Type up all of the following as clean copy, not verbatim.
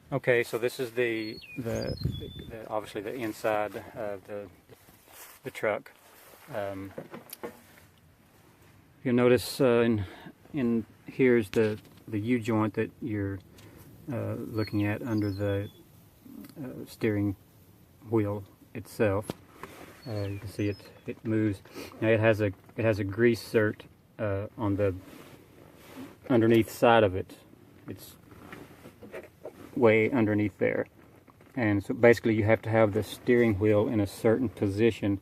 Okay, so this is the obviously the inside of the truck. Um, you'll notice in here's the U joint that you're looking at under the steering wheel itself. You can see it moves. Now it has a grease cert on the underneath side of it. It's way underneath there, and so basically you have to have the steering wheel in a certain position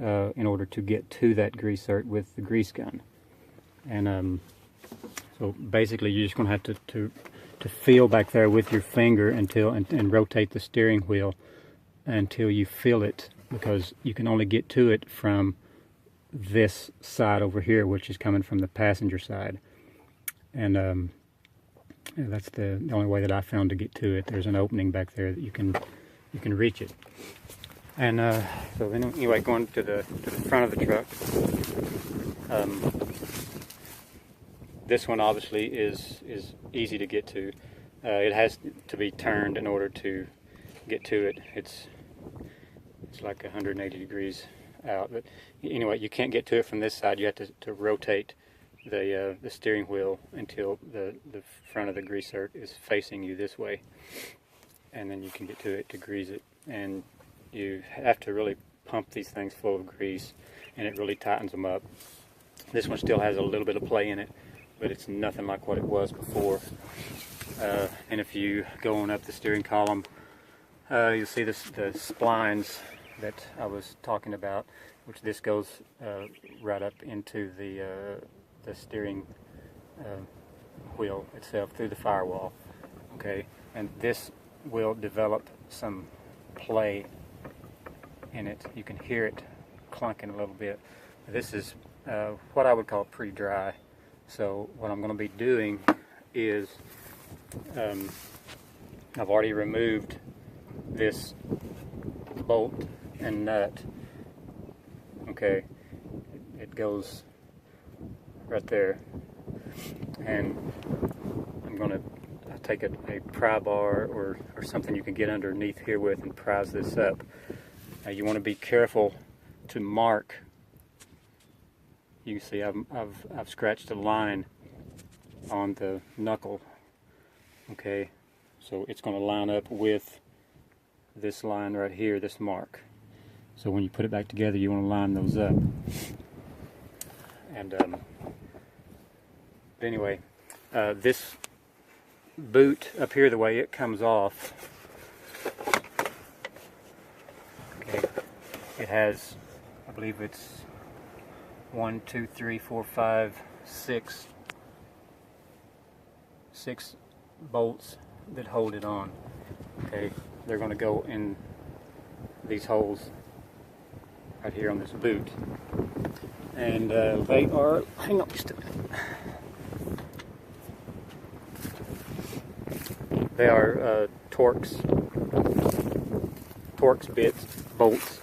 in order to get to that grease cert with the grease gun. And so basically you're just going to have to feel back there with your finger and rotate the steering wheel until you feel it, because you can only get to it from this side over here, which is coming from the passenger side. And that's the only way that I found to get to it. There's an opening back there that you can reach it. And so then anyway, going to the front of the truck, this one obviously is easy to get to. It has to be turned in order to get to it. It's like 180 degrees out. But anyway, you can't get to it from this side. You have to rotate the steering wheel until the front of the grease cert is facing you this way, and then you can get to it to grease it. And you have to really pump these things full of grease, and it really tightens them up. This one still has a little bit of play in it, but it's nothing like what it was before. And if you go on up the steering column, you'll see the splines that I was talking about, which this goes right up into the steering wheel itself through the firewall. Okay, and this will develop some play in it. You can hear it clunking a little bit. This is what I would call pretty dry. So what I'm going to be doing is I've already removed this bolt and nut. Okay, it goes right there, and I'm going to take a pry bar or something you can get underneath here with and prise this up. Now you want to be careful to mark. You can see I've scratched a line on the knuckle. Okay, so it's going to line up with this line right here, this mark. So when you put it back together, you want to line those up. And anyway, this boot up here, the way it comes off, okay, it has, I believe it's 1, 2, 3, 4, 5, 6 bolts that hold it on. Okay, they're going to go in these holes right here on this boot, and they are, hang on just a minute, they are Torx bits, bolts.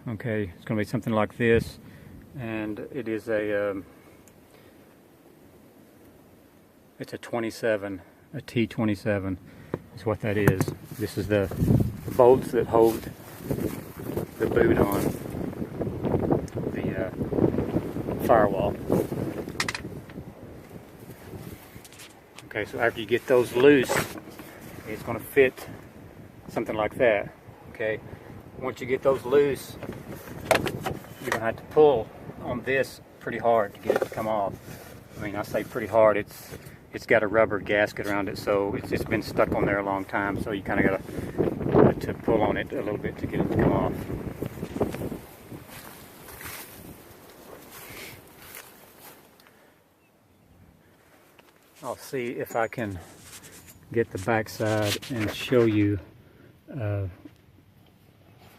Okay, it's going to be something like this, and it is it's a 27, a T27 is what that is. This is the bolts that hold the boot on the firewall. Okay, so after you get those loose, it's going to fit something like that. Okay, once you get those loose, you're going to have to pull on this pretty hard to get it to come off. I mean, I say pretty hard, it's got a rubber gasket around it, so it's been stuck on there a long time, so you kind of got to pull on it a little bit to get it to come off. I'll see if I can get the back side and show you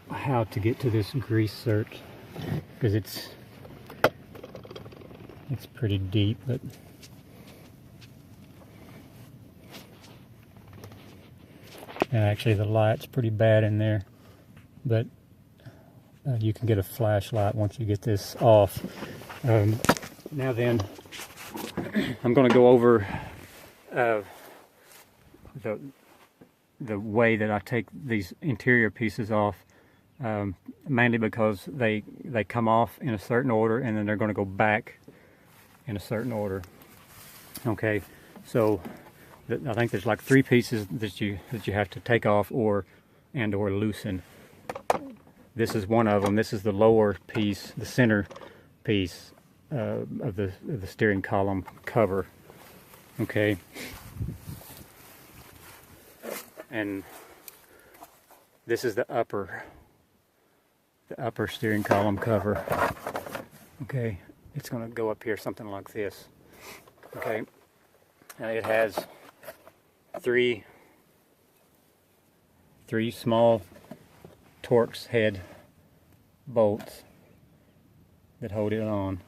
how to get to this grease cert, because it's pretty deep, but actually the light's pretty bad in there, but you can get a flashlight once you get this off. Now then, I'm going to go over the way that I take these interior pieces off, mainly because they come off in a certain order, and then they're going to go back in a certain order. Okay, so I think there's like 3 pieces that you have to take off or loosen. This is one of them. This is the lower piece, the center piece of the steering column cover. Okay, and this is the upper steering column cover. Okay, it's going to go up here something like this. Okay, and it has three small Torx head bolts that hold it on,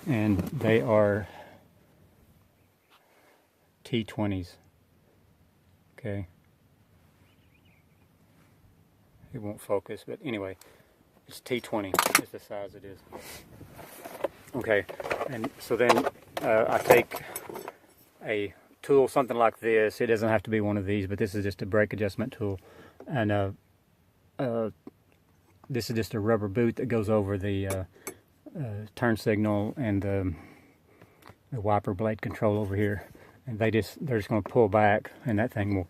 and they are T20s. Okay, it won't focus, but anyway, it's T20 is the size it is. Okay, and so then I take a tool, something like this. It doesn't have to be one of these, but this is just a brake adjustment tool, and this is just a rubber boot that goes over the turn signal and the wiper blade control over here, and they're just going to pull back, and that thing will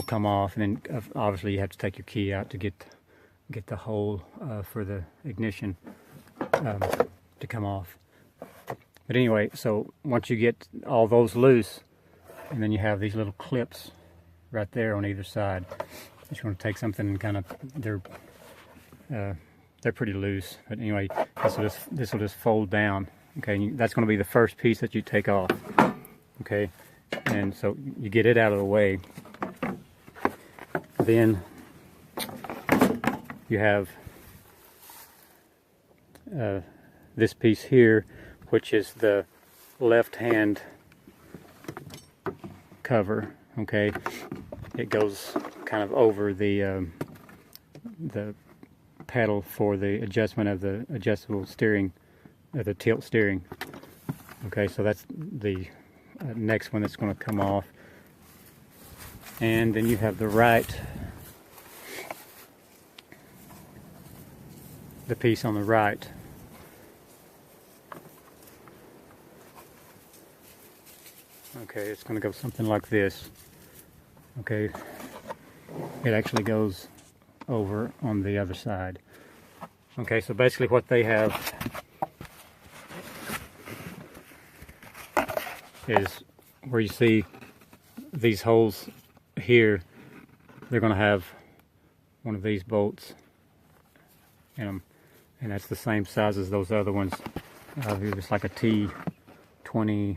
come off. And then obviously you have to take your key out to get the hole for the ignition to come off. But anyway, so once you get all those loose, and then you have these little clips right there on either side. Just going to take something and kind of, they're pretty loose, but anyway, this will just fold down. Okay, and that's going to be the first piece that you take off. Okay, and so you get it out of the way. Then you have this piece here, which is the left-hand cover. Okay, it goes kind of over the pedal for the adjustment of the adjustable steering, the tilt steering. Okay, so that's the next one that's going to come off. And then you have the piece on the right. Okay, it's going to go something like this. Okay, it actually goes over on the other side. Okay, so basically what they have is where you see these holes here, they're going to have one of these bolts in them, and that's the same size as those other ones. It's like a T20.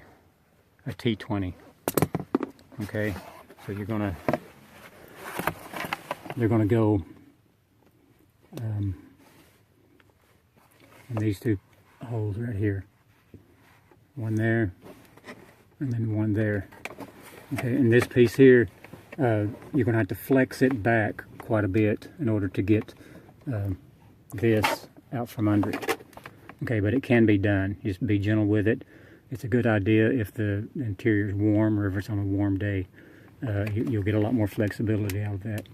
Okay, so they're gonna go in these 2 holes right here, one there and then one there. Okay, and this piece here, you're gonna have to flex it back quite a bit in order to get this out from under it. Okay, but it can be done. Just be gentle with it. It's a good idea if the interior is warm, or if it's on a warm day. You'll get a lot more flexibility out of that.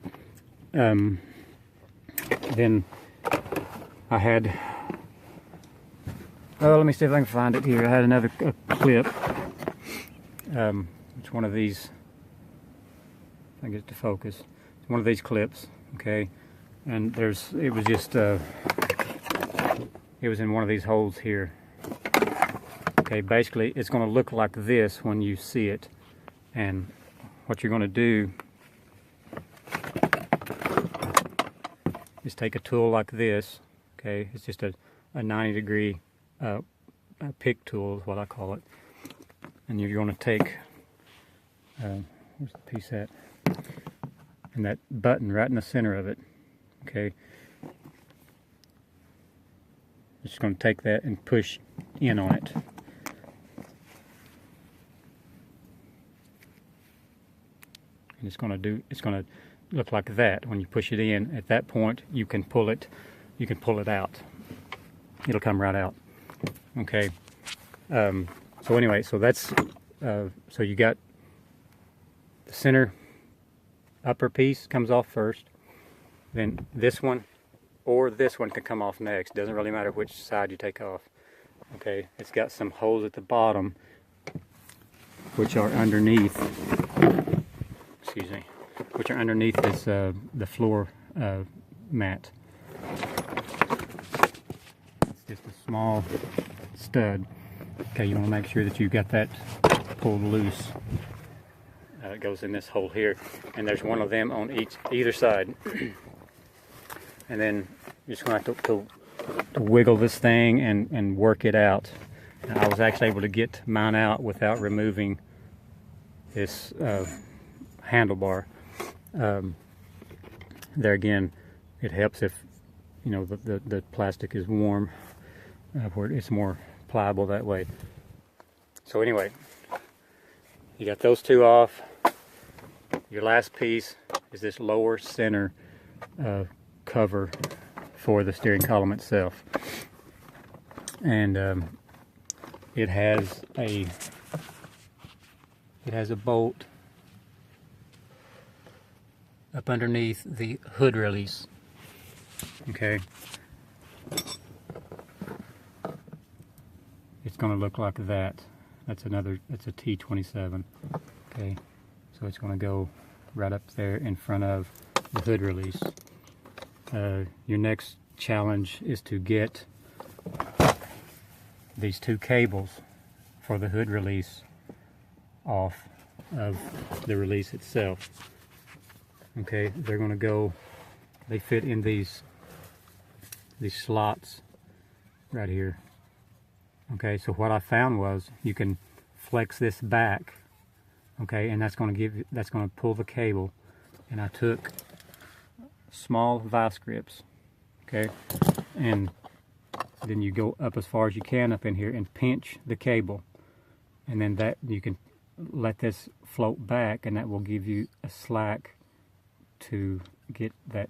Then I had, let me see if I can find it here. I had another clip. It's one of these, if I get it to focus. It's one of these clips, okay? And it was just, it was in one of these holes here. Okay, basically it's going to look like this when you see it, and what you're going to do is take a tool like this. Okay, it's just a 90-degree pick tool is what I call it, and you're going to take where's the piece at, and that button right in the center of it. Okay, just going to take that and push in on it. And it's going to look like that when you push it in. At that point, you can pull it you can pull it out. It'll come right out. Okay. So anyway, so that's so you got the center upper piece comes off first, then this one or this one can come off next. Doesn't really matter which side you take off. Okay, it's got some holes at the bottom which are underneath, excuse me, which are underneath this the floor mat. It's just a small stud. Okay, you want to make sure that you've got that pulled loose. It goes in this hole here, and there's one of them on either side. And then you're just going to have to wiggle this thing and work it out. And I was actually able to get mine out without removing this handlebar. There again, it helps if you know the plastic is warm, where it's more pliable that way. So anyway, you got those two off. Your last piece is this lower center cover for the steering column itself, and it has a bolt up underneath the hood release. Okay, it's going to look like that. That's a T27. Okay, so it's going to go right up there in front of the hood release. Your next challenge is to get these two cables for the hood release off of the release itself. Okay, they're going to go, they fit in these slots right here. Okay, so what I found was you can flex this back, okay, and that's going to pull the cable. And I took small vice grips, okay, and then you go up as far as you can up in here and pinch the cable, and then that you can let this float back, and that will give you a slack to get that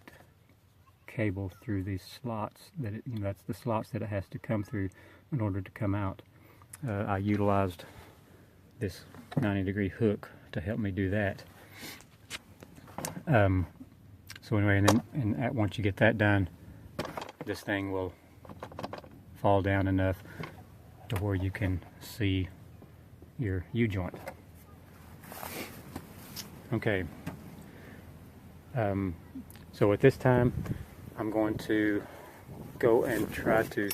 cable through these slots. That's the slots that it has to come through in order to come out. I utilized this 90-degree hook to help me do that. So anyway, once you get that done, this thing will fall down enough to where you can see your U-joint. Okay. So at this time, I'm going to go and try to,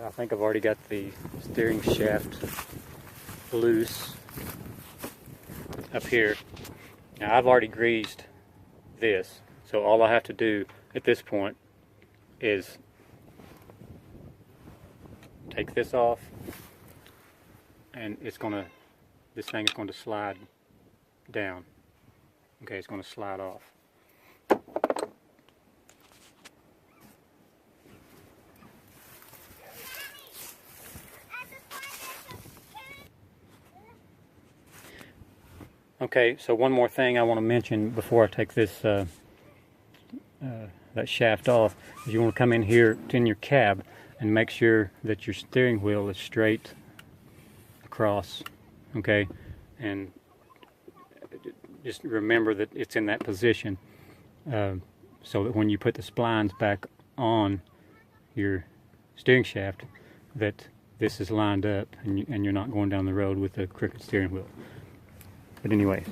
I think I've already got the steering shaft loose up here. Now I've already greased this, so all I have to do at this point is take this off, and this thing is going to slide down. Okay, it's going to slide off. Okay, so one more thing I want to mention before I take this that shaft off is you want to come in here in your cab and make sure that your steering wheel is straight across, okay, and just remember that it's in that position, so that when you put the splines back on your steering shaft, that this is lined up and you're not going down the road with a crooked steering wheel. But anyway,